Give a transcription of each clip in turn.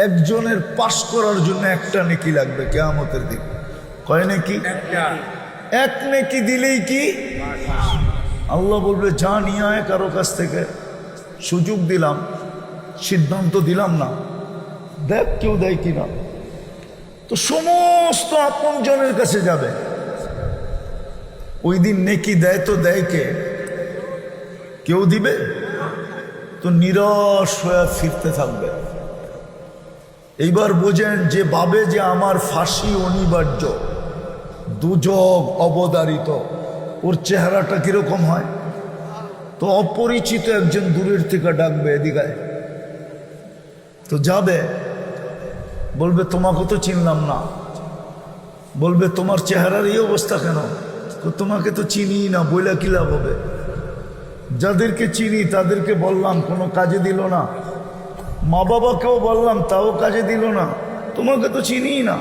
একজনের পাশ করার জন্য একটা নেকি লাগবে কিয়ামতের দিন। কয় নেকি? এক নেকি দিলেই কি আল্লাহ বলবে যা নিয়ে আয় কারো কাছ থেকে, সুযোগ দিলাম, সিদ্ধান্ত দিলাম না, দেখ কেউ দেয় কিনা। তো সমস্ত আপনজনের কাছে যাবে। ওই দিন নেকি দেয় তো দেয় কে? কেউ দিবে? তো নিরাশ হয়ে ফিরতে থাকবে। এইবার বোঝেন যে ভাবে যে আমার ফাঁসি অনিবার্য, দুজক অবধারিত, ওর চেহারাটা কিরকম হয়? তো অপরিচিত একজন দূরের থেকে ডাকবে এদিকে, তো যাবে, বলবে তোমাকে তো চিনলাম না। বলবে তোমার চেহারার এই অবস্থা কেন? তো তোমাকে তো চিনি না, বইলা কি লাভ হবে? যাদেরকে চিনি তাদেরকে বললাম, কোনো কাজে দিল না। মা বাবাকেও বললাম, তাও কাজে দিল না। তোমাকে তো চিনি না।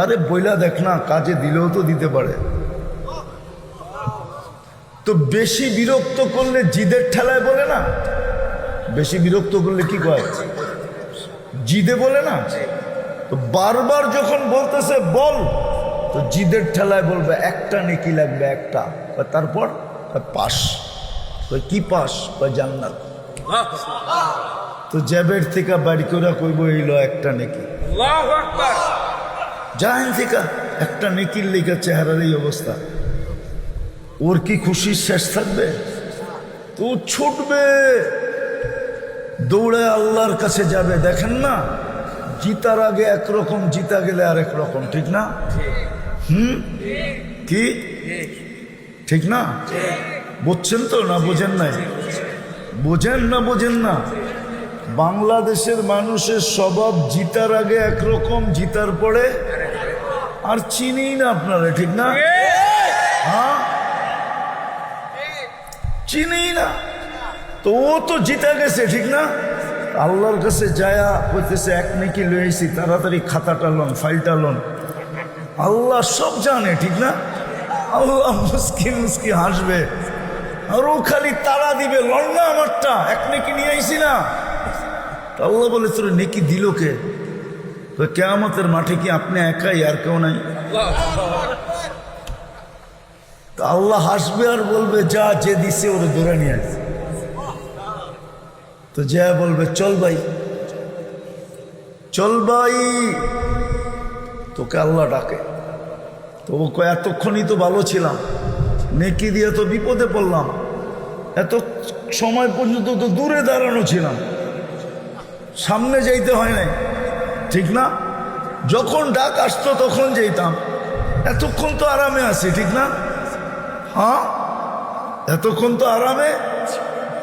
আরে বইলা দেখ না, কাজে দিলেও তো দিতে পারে। তো বেশি বিরক্ত করলে জিদের ঠেলায় বলে না, বেশি বিরক্ত করলে কি কয়? জিদে বলে না। তো বারবার যখন বলতেছে বল, তো জিদের ঠেলায় বলবে একটা নেকি লাগবে একটা। তারপর পাস। কি পাস? জান্নাত। তো জ্যাবের থেকে বাড়ি করে কইব এইলো একটা নেকি। জাহেন থেকে একটা নেকির লেখা চেহারার এই অবস্থা, ওর কি খুশির শেষ থাকবে? তো ছুটবে, দৌড়ে আল্লাহর কাছে যাবে। দেখেন না, জিতার আগে একরকম, জিতা গেলে আরেক রকম, ঠিক না? কি ঠিক না? বুঝছেন তো না বোঝেন নাই? বোঝেন না বোঝেন না? বাংলাদেশের মানুষের স্বভাব জিতার আগে একরকম, জিতার পরে আর চিনি না আপনারা, ঠিক না? হ্যাঁ, চিনি না। তো ও তো জিতা গেছে, ঠিক না? আল্লাহর কাছে যায়া বলতেছে এক নেকি লইছি, তাড়াতাড়ি খাতাটা লন, ফাইলটা লন। আল্লাহ সব জানে, ঠিক না? আল্লাহ মুস্কি মুস্কি হাসবে, আর ও খালি তাড়া দিবে, লন না আমারটা, এক নেকি নিয়ে আইসি না। আল্লাহ বলে তোর নেকি দিল কে? তো কিয়ামতের মাঠে কি আপনি একাই, আর কেউ নাই? আল্লাহ হাসবে আর বলবে যা, যে দিছে ওরে ধরে নিয়ে আসে। তো যা বলবে চল ভাই, চল ভাই, তোকে আল্লাহ ডাকে। তো ও কয় এতক্ষণই তো ভালো ছিলাম, নেকি দিয়ে তো বিপদে পড়লাম, এত সময় পর্যন্ত তো দূরে দাঁড়ানো ছিলাম, সামনে যাইতে হয় নাই, ঠিক না? যখন ডাক আসতো তখন যেতাম, এতক্ষণ তো আরামে আছি, ঠিক না? হ্যাঁ, এতক্ষণ তো আরামে,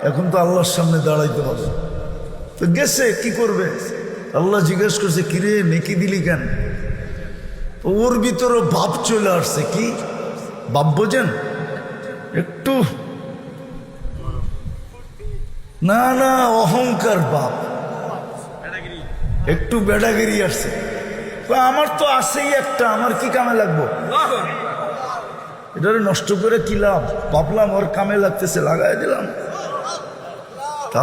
এখন তো আল্লাহর সামনে দাঁড়াইতে হবে। তো গেছে, কি করবে? আল্লাহ জিজ্ঞেস করছে কিরে নেকি দিলি কেন? ওর ভিতরে ভাব চলে আসছে। কি ভাব বোঝেন? একটু না না অহংকার ভাব, একটু বেড়াগিরি আসছে। আমার তো আছেই একটা, আমার কি কামে লাগবো? এটারে নষ্ট করে কি লাভ? ভাবলাম ওর কামে লাগতেছে, লাগাই দিলাম।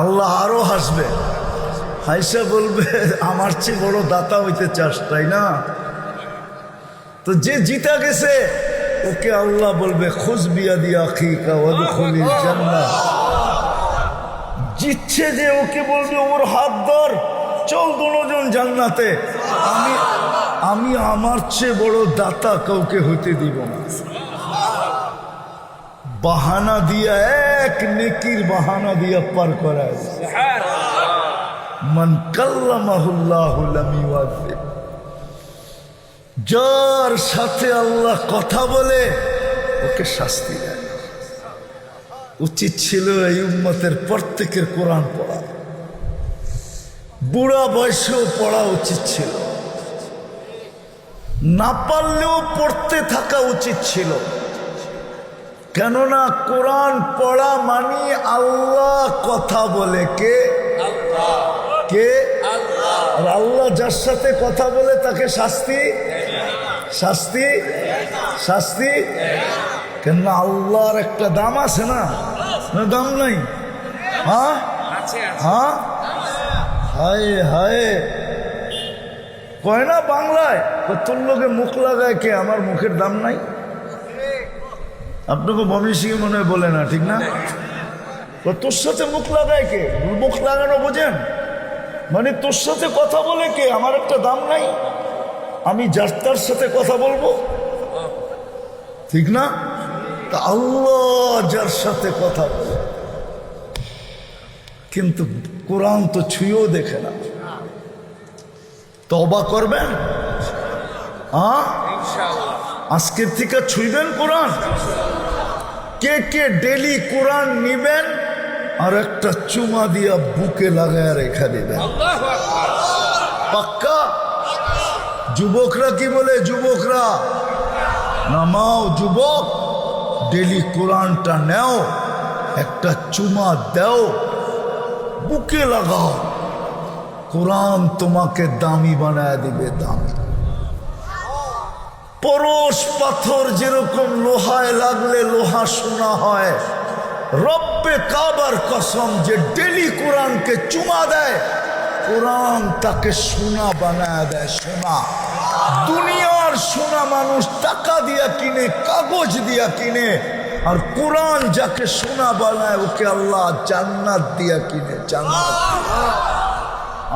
আল্লাহ আরো হাসবে, হাইসা বলবে আমার চেয়ে বড় দাতা হইতে চাস, তাই না? তো যে জিতা গেছে ওকে আল্লাহ বলবে খুজ বিয়াদি আখিকা ওয়াদখুলিল জান্নাহ। জিতছে যে ওকে বলবে ওর হাত ধর, চল দুজন জান্নাতে। আমি আমার চেয়ে বড় দাতা কাউকে হইতে দিব না। বাহানা দিয়া, এক নেকির বাহানা দিয়া পার করায়। মান কাল্লামাহুল্লাহু লাম ইউআযিব। যার সাথে আল্লাহ কথা বলে ওকে শাস্তি দেয়। উচিত ছিল এই উম্মতের প্রত্যেকের কোরআন পড়া, বুড়া বয়সেও পড়া উচিত ছিল, না পারলেও পড়তে থাকা উচিত ছিল। কেননা কোরআন পড়া মানি আল্লাহ কথা বলে। কে? কে? আর আল্লাহ যার সাথে কথা বলে তাকে শাস্তি শাস্তি শাস্তি। কেননা আল্লাহর একটা দাম আছে না? দাম নাই? হ্যাঁ হ্যাঁ, হায় হায়, কয় না বাংলায়, তোর লোকে মুখ লাগায় কে, আমার মুখের দাম নাই। আপনাকে মমিষিকে মনে হয় বলে না, ঠিক না? তোর সাথে মুখ লাগায় কে, মুখ লাগানো বোঝেন মানে তোর সাথে কথা বলে কে, আমার একটা দাম নাই, আমি যার তার সাথে কথা বলবো, ঠিক না? তা আল্লাহ যার সাথে কথা বলে, কিন্তু কোরআন তো ছুঁয়েও দেখে না। তওবা করবেন? আজকের থেকে ছুঁইবেন কোরআন? কে কে ডেলি কোরআন নিবেন আর একটা চুমা দিয়া বুকে লাগায় রেখা দিবেন? পাক্কা? যুবকরা কি বলে? যুবকরা নামাও, যুবক ডেলি কোরআনটা নেও, একটা চুমা দাও, বুকে লাগাও, কোরআন তোমাকে দামি বানায় দিবে। দামি পরশ পাথর যেরকম লোহায় লাগলে লোহা সোনা হয়, রব্বে কাবার কসম যে ডেলি কোরআনকে চুমা দেয়, কোরআন তাকে সোনা বানায় দেয়। সোনা, দুনিয়ার সোনা মানুষ টাকা দিয়া কিনে, কাগজ দিয়া কিনে, আর কোরআন যাকে সোনা বানায় ওকে আল্লাহ জান্নাত দিয়া কিনে। জান্নাত,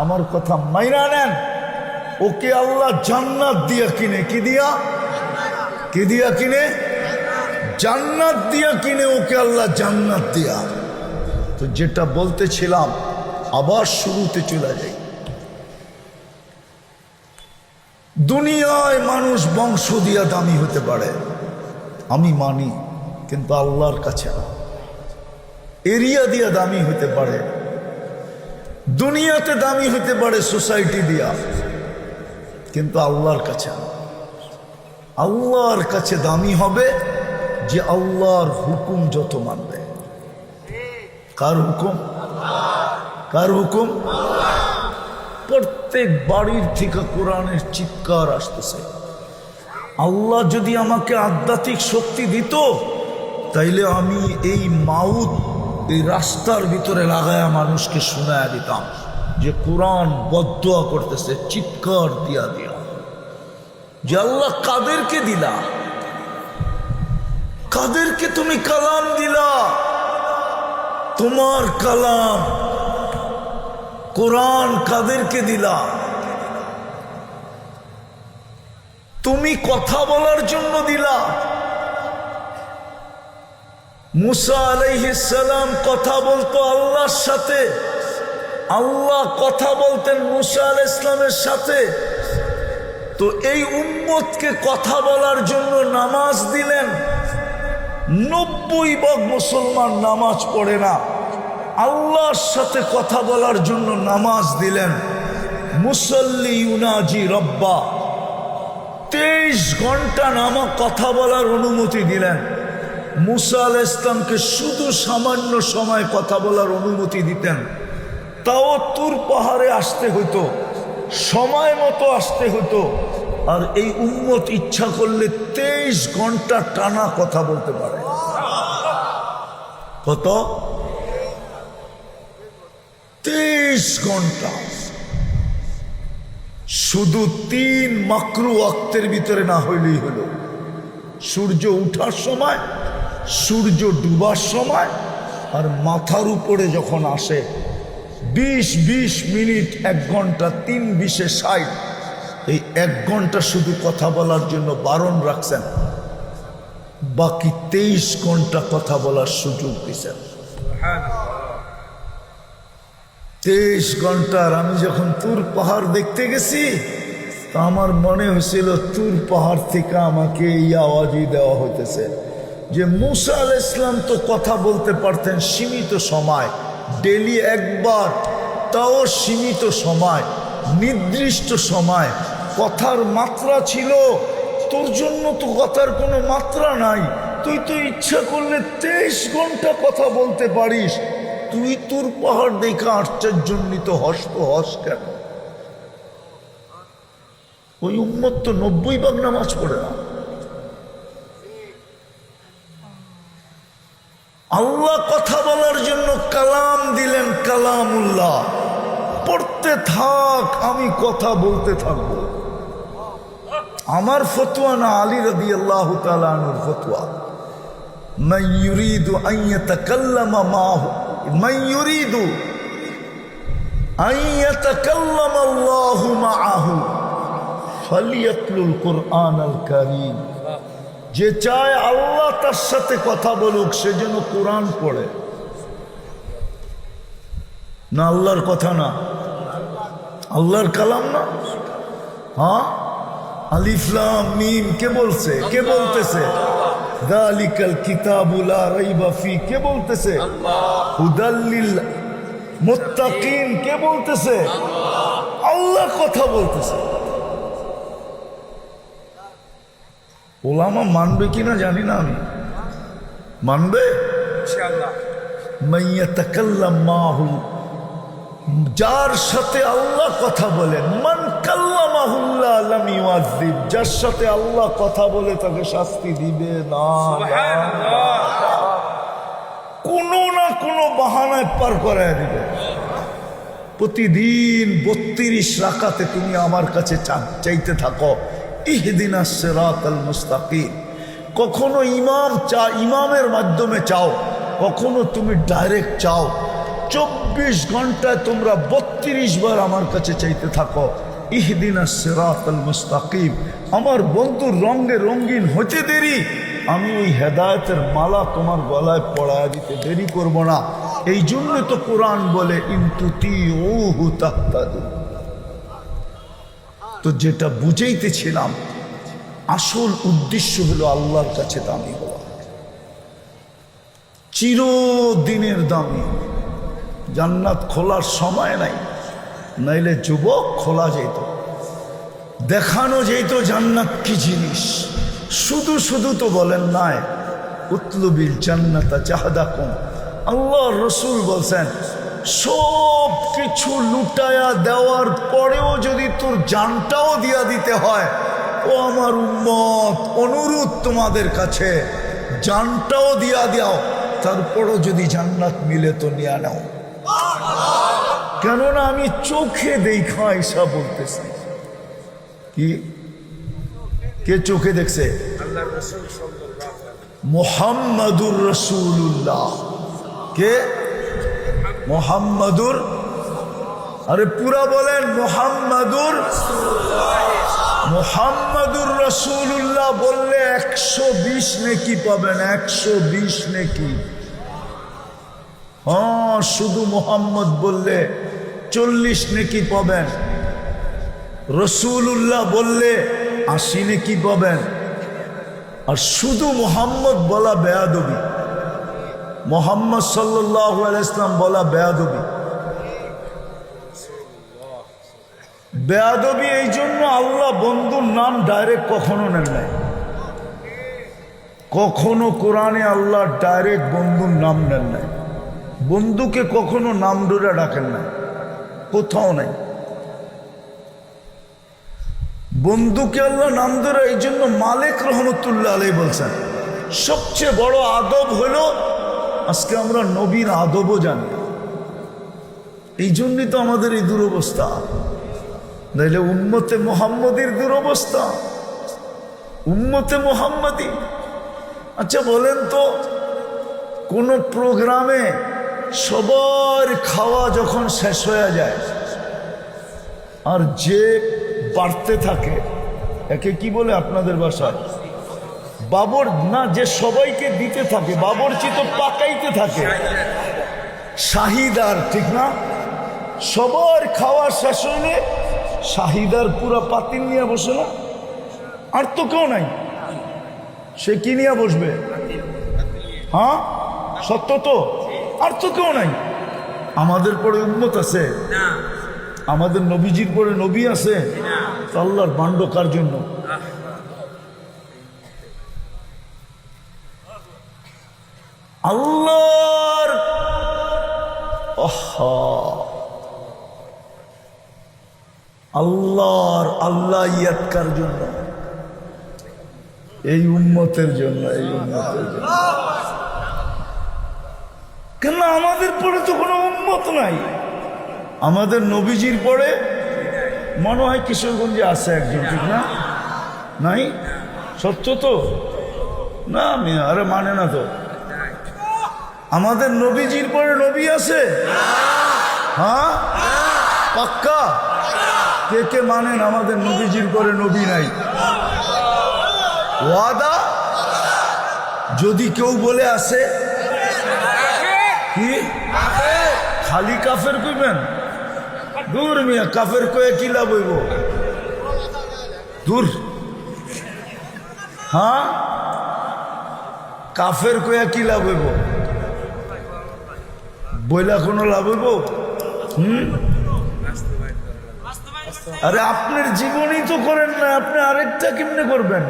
আমার কথা মাইনা নেন, ওকে আল্লাহ জান্নাত দিয়া কিনে। কি দিয়া? কি দিয়া কিনে? জান্নাত দিয়া কিনে ওকে আল্লাহ জান্নাত দিয়া। তো যেটা বলতেছিলাম, আবার শুরুতে চলে যাই। দুনিয়ায় মানুষ বংশ দিয়া দামি হতে পারে, আমি মানি, কিন্তু আল্লাহর কাছে না। এরিয়া দিয়া দামি হতে পারে, দুনিয়াতে দামি হতে পারে সোসাইটি দিয়া, কিন্তু আল্লাহর কাছে না। আল্লাহর কাছে দামি হবে যে আল্লাহর হুকুম যত মানবে। কার হুকুম? কার হুকুম? প্রত্যেক বাড়ির থেকে কোরআনের চিৎকার আসতেছে। আল্লাহ যদি আমাকে আধ্যাত্মিক শক্তি দিত, তাইলে আমি এই মাউথ এই রাস্তার ভিতরে লাগায়া মানুষকে শোনায়া দিতাম যে কোরআন বদদুয়া করতেছে, চিৎকার দিয়া দিয়া, যে আল্লাহ কাদেরকে দিলা, কাদেরকে তুমি কালাম দিলা, তোমার কালাম কোরআন কাদেরকে দিলা, তুমি কথা বলার জন্য দিলা। মুসা আলাইহিস সালাম কথা বলতো আল্লাহর সাথে, আল্লাহ কথা বলতেন মুসা আলাইহিস সালামের সাথে। তো এই উম্মতকে কথা বলার জন্য নামাজ দিলেন। 90% মুসলমান নামাজ পড়ে না, আল্লাহর সাথে কথা বলার জন্য নামাজ দিলেন। মুসল্লি ইউনাজি রব্বা, 23 ঘন্টা নামাজ কথা বলার অনুমতি দিলেন। মুসা আলাইহিস সালামকে শুধু সামান্য সময় কথা বলার অনুমতি দিতেন, তাও তুর পাহাড়ে আসতে হতো, সময় মতো আসতে হতো। আর এই উম্মত ইচ্ছা করলে 23 ঘন্টা টানা কথা বলতে পারে। কত? 23 ঘন্টা। শুধু 3 মাকরু ওয়াক্তের ভিতরে না হইলেই হলো, সূর্য উঠার সময়, সূর্য ডুবার সময়, আর মাথার উপরে যখন আসে। 20 মিনিট, 1 ঘন্টা, 3 20 60, এই 1 ঘন্টা শুধু কথা বলার জন্য বারণ রাখছেন, বাকি 23 ঘন্টা কথা বলার সুযোগ দিচ্ছেন। 23 ঘন্টার আমি যখন তুর পাহাড় দেখতে গেছি, তা আমার মনে হয়েছিল তুর পাহাড় থেকে আমাকে এই আওয়াজই দেওয়া হইতেছে যে মুসা আলাইহিস সালাম তো কথা বলতে পারতেন সীমিত সময়, ডেলি একবার, তাও সীমিত সময়, নির্দিষ্ট সময়। কথার মাত্রা ছিল, তোর জন্য তো কথার কোনো মাত্রা নাই। তুই তো ইচ্ছা করলে 23 ঘন্টা কথা বলতে পারিস। তুই তোর পাহাড় দেখে আশ্চর্যান্বিত হস তো হস কেন? ওই উম্মত তো 90% নামাজ পড়ে না। আল্লাহ কথা বলার জন্য কালাম দিলেন, কালামুল্লাহ। বলতে থাক, আমি কথা বলতে থাকবো। আমার ফতোয়া না, আলী রাদিয়াল্লাহু তাআলা আনহুর ফতোয়া। মান ইউরিদু আন ইয়াতাকাল্লামা মাহু, মান ইউরিদু আন ইয়াতাকাল্লামা আল্লাহু মাআহু ফালিয়াতলুল কুরআনাল কারীম। যে চায় আল্লাহ তার সাথে কথা বলুক, সে যেন কোরআন পড়ে। না আল্লাহর কথা না, আল্লাহর কালাম না। হ্যাঁ, আলিফ লাম মিম কে বলছে? কে বলতেছে? যালিকাল কিতাবু লা রাইবা ফি, কে বলতেছে? হুদাল লিল মুত্তাকিন, কে বলতেছে? আল্লাহ কথা বলতেছে। ওলামা মানবে কিনা জানি না আমি, মানবে ইনশাআল্লাহ। মাইয়া তাকাল্লাম মাহু, যার সাথে আল্লাহ কথা বলে, মান কাল্লামাহুল্লাহ লাম ইউআযিব, যার সাথে আল্লাহ কথা বলে তাকে শাস্তি দিবে না। কোনো না কোনো বাহানায় পার করায় দিবে। প্রতিদিন 32 রাকাতে তুমি আমার কাছে চাইতে থাকো, ইহদিনাস সিরাতাল মুস্তাকিম। কখনো ইমামের মাধ্যমে চাও, কখনো তুমি ডাইরেক্ট চাও। 24 ঘন্টায় তোমরা 32 বার আমার কাছে চাইতে থাকো, ইহদিনাস সিরাতাল মুস্তাকিম। আমার বন্ধুর রঙে রঙিন হতে দেরি, আমি ওই হেদায়েতের মালা তোমার গলায় পড়ায় দিতে দেরি করব না। এই জন্য তো কোরআন বলে ইনতুতিউহু তাহতাদু। তো যেটা বুঝাইতেছিলাম, আসল উদ্দেশ্য হলো আল্লাহর কাছে দামি হওয়া, চিরদিনের দামি। জান্নাত খোলার সময় নাই, নাইলে যুবক খোলা যেত, দেখানো যেত জান্নাত কি জিনিস। শুধু শুধু তো বলেন নাই, উতলুবিল জান্নাতা জাহাদাকুম। আল্লাহ রসুল বলছেন, সব কিছু লুটায়া দেওয়ার পরেও যদি তোর জানটাও দিয়া দিতে হয়, ও আমার উম্মত, অনুরোধ তোমাদের কাছে, জানটাও দিয়া দাও, তারপরও যদি জান্নাত মিলে তো নিয়ে নাও। কেননা আমি চোখে দেখা ঈসা বলতেছি। কি কে চোখে দেখছে? মুহাম্মাদুর রাসূলুল্লাহ। কে? মুহাম্মাদুর, আরে পুরা বলেন মুহাম্মাদুর। মুহাম্মাদুর রাসূলুল্লাহ বললে 120 নেকি পাবেন, 120 নেকি। হ্যাঁ, শুধু মুহাম্মদ বললে 40 নেকি পাবেন। রাসূলুল্লাহ বললে 80 নেকি পাবেন। আর শুধু মুহাম্মদ বলা বেয়াদবি, মুহাম্মদ সাল্লাল্লাহু আলাইহি ওয়াসাল্লাম বলা বেয়াদবি। বেয়াদবি এই জন্য, আল্লাহ বন্ধুর নাম ডাইরেক্ট কখনো নেন নাই। কখনো কোরআনে আল্লাহ ডাইরেক্ট বন্ধুর নাম নেন নাই। বন্ধুকে কখনো নাম ধরে ডাকেন নাই, কোথাও নাই। বন্ধুকে আল্লাহ নাম ধরে, এই জন্য মালিক রহমতুল্লাহ আলাইহি বলছেন, সবচেয়ে বড় আদব হলো, আজকে আমরা নবীর আদবও জানি। এই জন্যই তো আমাদের এই দুরবস্থা, নাইলে উম্মতে মুহাম্মদীর দুরবস্থা। উম্মতে মুহাম্মদী। আচ্ছা বলেন তো, কোন প্রোগ্রামে সবার খাওয়া যখন শেষ হয়ে যায়, আর যে বাড়তে থাকে, একে কি বলে আপনাদের ভাষায়? বাবর না, যে সবাইকে দিতে থাকে, বাবরচি তো পাকাইতে থাকে, শাহিদার, ঠিক না? সবার খাওয়া শেষ হইলে শাহিদার পুরা পাতিল নিয়ে বসে না? আর তো কেউ নাই, সে কি নিয়ে বসবে? হ্যাঁ, সত্য তো। আর তো কেউ নাই। আমাদের পরে উম্মত আছে? আমাদের নবীজির পরে নবী আছে? আল্লাহর বান্ড কার জন্য? আল্লাহর। আল্লাহর আল্লাহ ইয়াত কার জন্য? এই উম্মতের জন্য, এই উম্মতের জন্য। কেন আমাদের পরে তো কোনো উম্মত নাই। আমাদের নবীজির পরে মনে হয় কিশোরগঞ্জে আছে একজন, ঠিক না? নাই? সত্য তো না মিয়া, আরে মানে না তো। আমাদের নবীজির পরে নবী আছে? হ্যাঁ, পাক্কা? কে কে মানেন আমাদের নবীজির পরে নবী নাই? ওয়াদা? যদি কেউ বলে আসে কি খালি কাফের কইবেন? দূর মিয়া, কাফের কয়ে কি লাভ হইব? দূর। হ্যাঁ, কাফের কয়া কি লাভ হইব? বইলা কোনো লাভ হইব? আরে আপনার জীবনই তো করেন না, আপনি আরেকটা কেমনে করবেন?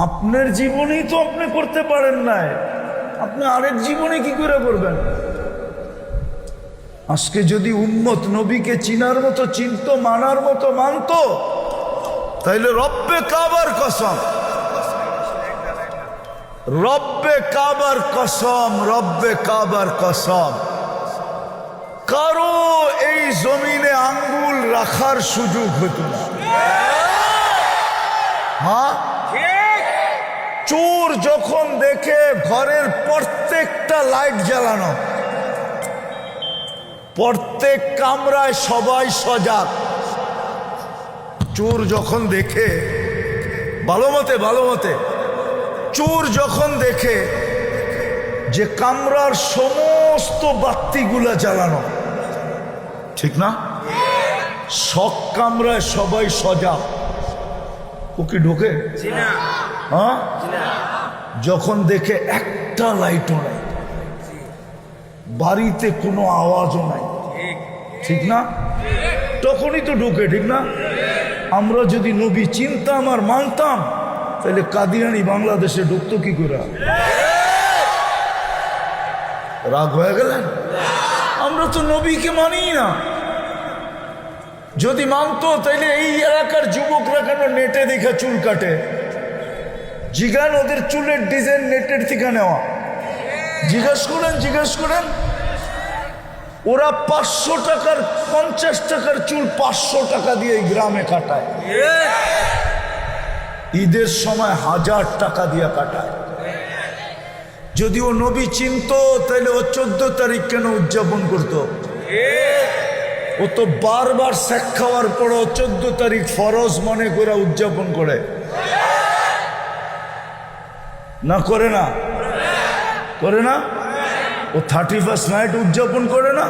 আপনার জীবনই তো আপনি করতে পারেন না, আপনি আরেক জীবনে কি করে করবেন? আজকে যদি উম্মত নবীকে চিনার মতো চিনত, মানার মতো মানত, তাইলে রব্বে কাবার কসম, রব্বে কাবার কসম, রব্বে কাবার কসম, কারো এই জমিনে আঙ্গুল রাখার সুযোগ হতো না। হ্যাঁ, চোর যখন দেখে ঘরের প্রত্যেকটা লাইট জ্বালানো, প্রত্যেক কামরায় সবাই সজাগ, চোর যখন দেখে, ভালো মতে চোর যখন দেখে যে কামরার সমস্ত বাতিগুলা জ্বালানো, ঠিক না? সব কামরায় সবাই সজাগ, ও কি ঢোকে? হ্যাঁ, যখন দেখে একটা লাইটও নাই, বাড়িতে কোনো আওয়াজও নাই, ঠিক না? তখনই তো ঢুকে, ঠিক না? আমরা যদি নবী চিনতাম আর মানতাম, তাহলে কাদিয়ানি বাংলাদেশে ঢুকতো কি করে? রাগ হয়ে গেলেন? আমরা তো নবীকে মানি না। যদি মানতো তাইলে এই এলাকার যুবকরা কেন নেটে দেখে চুল কাটে? জিগান ওদের চুলের ডিজাইন নেটের থেকে নেওয়া, জিজ্ঞেস করেন। ওরা 500 টাকার 50 টাকার চুল 500 টাকা দিয়ে গ্রামে কাটায়, ঈদের সময় 1000 টাকা দিয়ে কাটায়। যদি ও নবী চিনতো তাহলে ও 14 তারিখ কেন উদযাপন করতো? ও তো বারবার শেখ খাওয়ার পরও 14 তারিখ ফরজ মনে করে উদযাপন করে না? করে না? ও 31st নাইট উদযাপন করে না?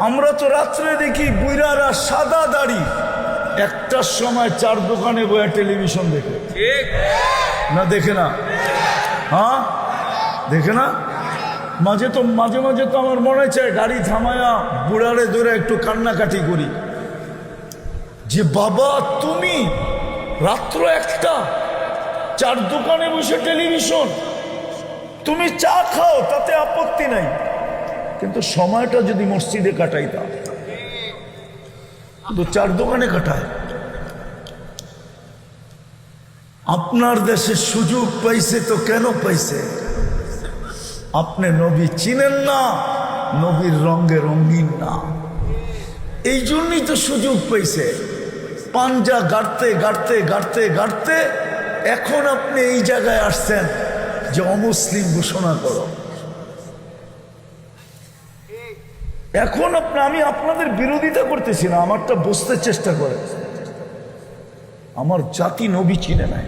আমরা তো রাত্রে দেখি বুইরারা সাদা দাড়ি, একটার সময় 4 দোকানে বইয়া টেলিভিশন দেখে, না দেখে না? হ্যাঁ, দেখে না? মাঝে মাঝে তো আমার মনে চায় গাড়ি থামায়া বুড়ারে ধরে একটু কান্নাকাটি করি, যে বাবা তুমি রাত্র 1টা 4 দোকানে বসে টেলিভিশন, তুমি চা খাও তাতে আপত্তি নাই, কিন্তু সময়টা যদি মসজিদে কাটাইতা, তো 4 দোকানে কাটায়। আপনার দেশে সুযোগ পাইছে তো কেন পাইছে? আপনি নবী চিনেন না, নবীর রঙে রঙিন না, এই জন্যই তো সুযোগ পাইছে। পাঞ্জা গাড়তে এখন আপনি এই জায়গায় আসছেন যে অমুসলিম ঘোষণা করো। এখন আমি আপনাদের বিরোধিতা করতেছি না, আমারটা বুঝতে চেষ্টা করে। আমার জাতি নবী চিনে নাই।